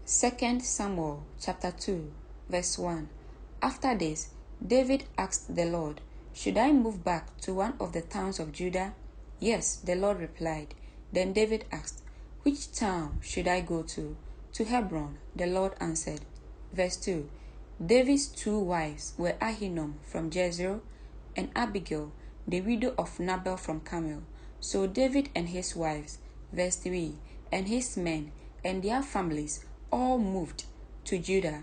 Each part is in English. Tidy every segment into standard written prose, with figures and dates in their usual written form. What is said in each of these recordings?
2 Samuel chapter 2, verse 1. After this, David asked the Lord, "Should I move back to one of the towns of Judah?" "Yes," the Lord replied. Then David asked, "Which town should I go to?" "To Hebron," the Lord answered. Verse 2. David's two wives were Ahinoam from Jezreel and Abigail, the widow of Nabal from Carmel. So David and his wives, verse 3, and his men and their families all moved to Judah,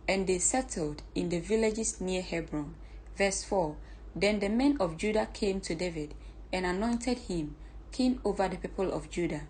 and they settled in the villages near Hebron. Verse 4. Then the men of Judah came to David and anointed him king over the people of Judah.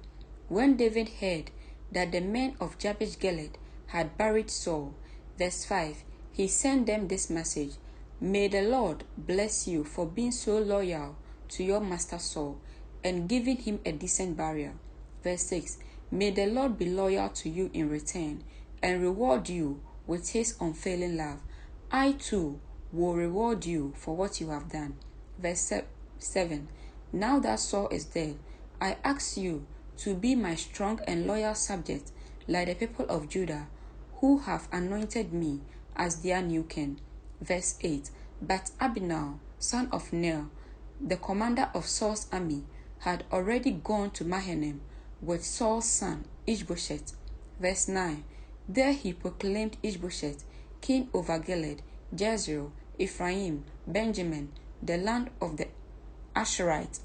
When David heard that the men of Jabesh Gilead had buried Saul, verse 5, he sent them this message: "May the Lord bless you for being so loyal to your master Saul and giving him a decent burial." Verse 6, "May the Lord be loyal to you in return and reward you with his unfailing love. I too will reward you for what you have done." Verse 7, "Now that Saul is dead, I ask you to be my strong and loyal subject like the people of Judah who have anointed me as their new king." Verse 8, "But Abner, son of Ner, the commander of Saul's army, had already gone to Mahanaim with Saul's son Ishbosheth." Verse 9, "There he proclaimed Ishbosheth king over Gilead, Jezreel, Ephraim, Benjamin, the land of the Asherites,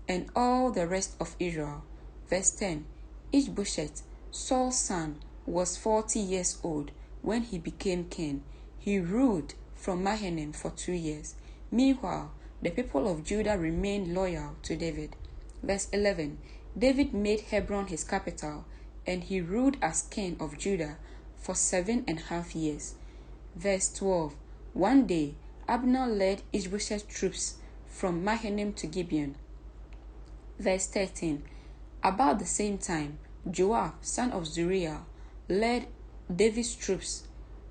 and all the rest of Israel." Verse 10, "Ishbosheth, Saul's son, was 40 years old when he became king. He ruled from Mahanaim for 2 years. Meanwhile, the people of Judah remained loyal to David." Verse 11, "David made Hebron his capital, and he ruled as king of Judah for 7.5 years. Verse 12, "One day, Abner led Ishbosheth's troops from Mahanaim to Gibeon." Verse 13, "About the same time, Joab, son of Zeruiah, led David's troops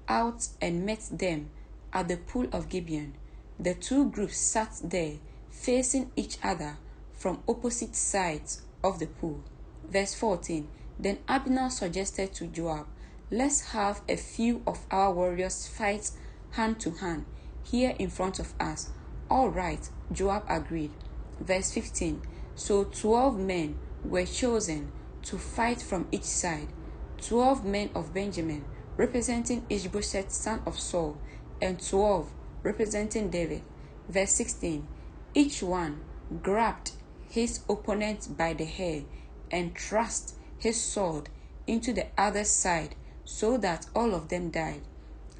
out and met them at the pool of Gibeon. The two groups sat there, facing each other from opposite sides of the pool." Verse 14, "Then Abner suggested to Joab, 'Let's have a few of our warriors fight hand to hand here in front of us.' 'All right,' Joab agreed." Verse 15, "So 12 men were chosen to fight from each side, 12 men of Benjamin, representing Ishbosheth son of Saul, and 12 representing David." Verse 16, "Each one grabbed his opponent by the hair and thrust his sword into the other side so that all of them died."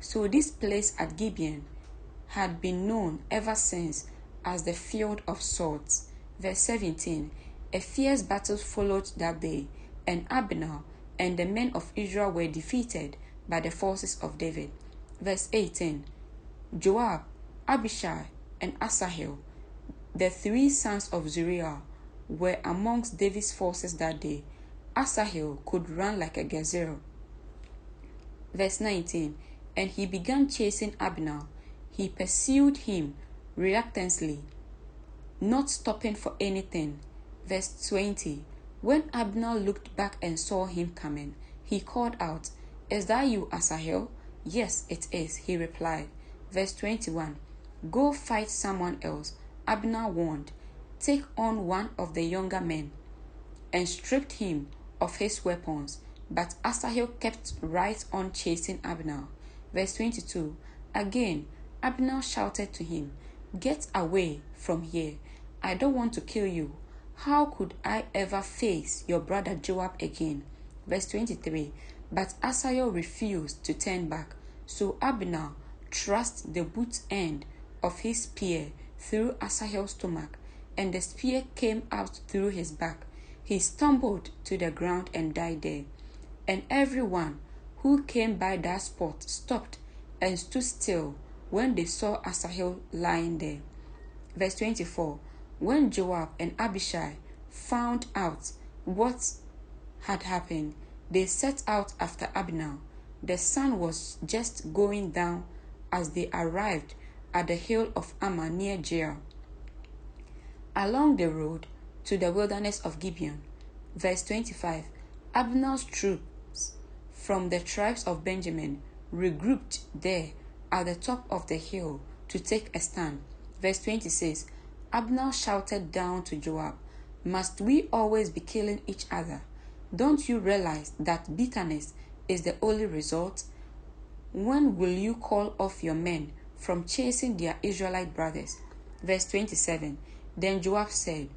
So this place at Gibeon had been known ever since as the Field of Swords. Verse 17, "A fierce battle followed that day, and Abner and the men of Israel were defeated by the forces of David." Verse 18, "Joab, Abishai, and Asahel, the 3 sons of Zeruiah, were amongst David's forces that day. Asahel could run like a gazelle." Verse 19, "And he began chasing Abner. He pursued him reluctantly, not stopping for anything." Verse 20, "When Abner looked back and saw him coming, he called out, 'Is that you, Asahel?' 'Yes, it is,' he replied." Verse 21, "Go fight someone else," Abner warned. "Take on one of the younger men," and stripped him of his weapons. But Asahel kept right on chasing Abner. Verse 22, again Abner shouted to him, "Get away from here. I don't want to kill you. How could I ever face your brother Joab again?" Verse 23, but Asahel refused to turn back. So Abner thrust the butt end of his spear through Asahel's stomach, and the spear came out through his back. He stumbled to the ground and died there. And everyone who came by that spot stopped and stood still when they saw Asahel lying there. Verse 24, when Joab and Abishai found out what had happened, they set out after Abner. The sun was just going down as they arrived at the hill of Ammah near Jair, along the road to the wilderness of Gibeon. Verse 25, Abner's troops from the tribes of Benjamin regrouped there at the top of the hill to take a stand. Verse 20 says, Abner shouted down to Joab, "Must we always be killing each other? Don't you realize that bitterness is the only result? When will you call off your men from chasing their Israelite brothers?" Verse 27, then Joab said,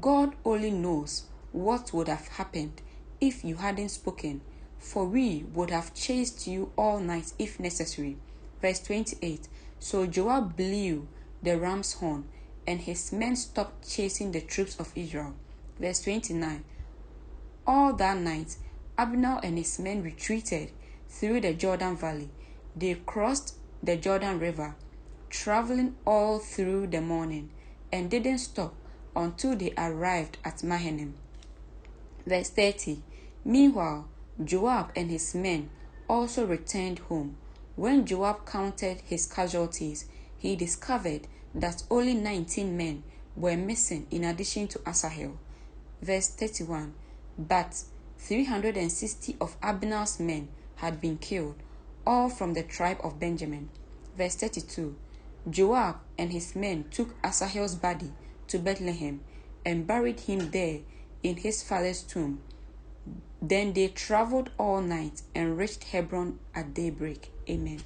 "God only knows what would have happened if you hadn't spoken, for we would have chased you all night if necessary." Verse 28, so Joab blew the ram's horn, and his men stopped chasing the troops of Israel. Verse 29, all that night, Abner and his men retreated through the Jordan Valley. They crossed the Jordan River, traveling all through the morning, and didn't stop until they arrived at Mahanaim. Verse 30, meanwhile, Joab and his men also returned home. When Joab counted his casualties, he discovered that only 19 men were missing in addition to Asahel. Verse 31, but 360 of Abner's men had been killed, all from the tribe of Benjamin. Verse 32, Joab and his men took Asahel's body to Bethlehem and buried him there in his father's tomb. Then they traveled all night and reached Hebron at daybreak. Amen.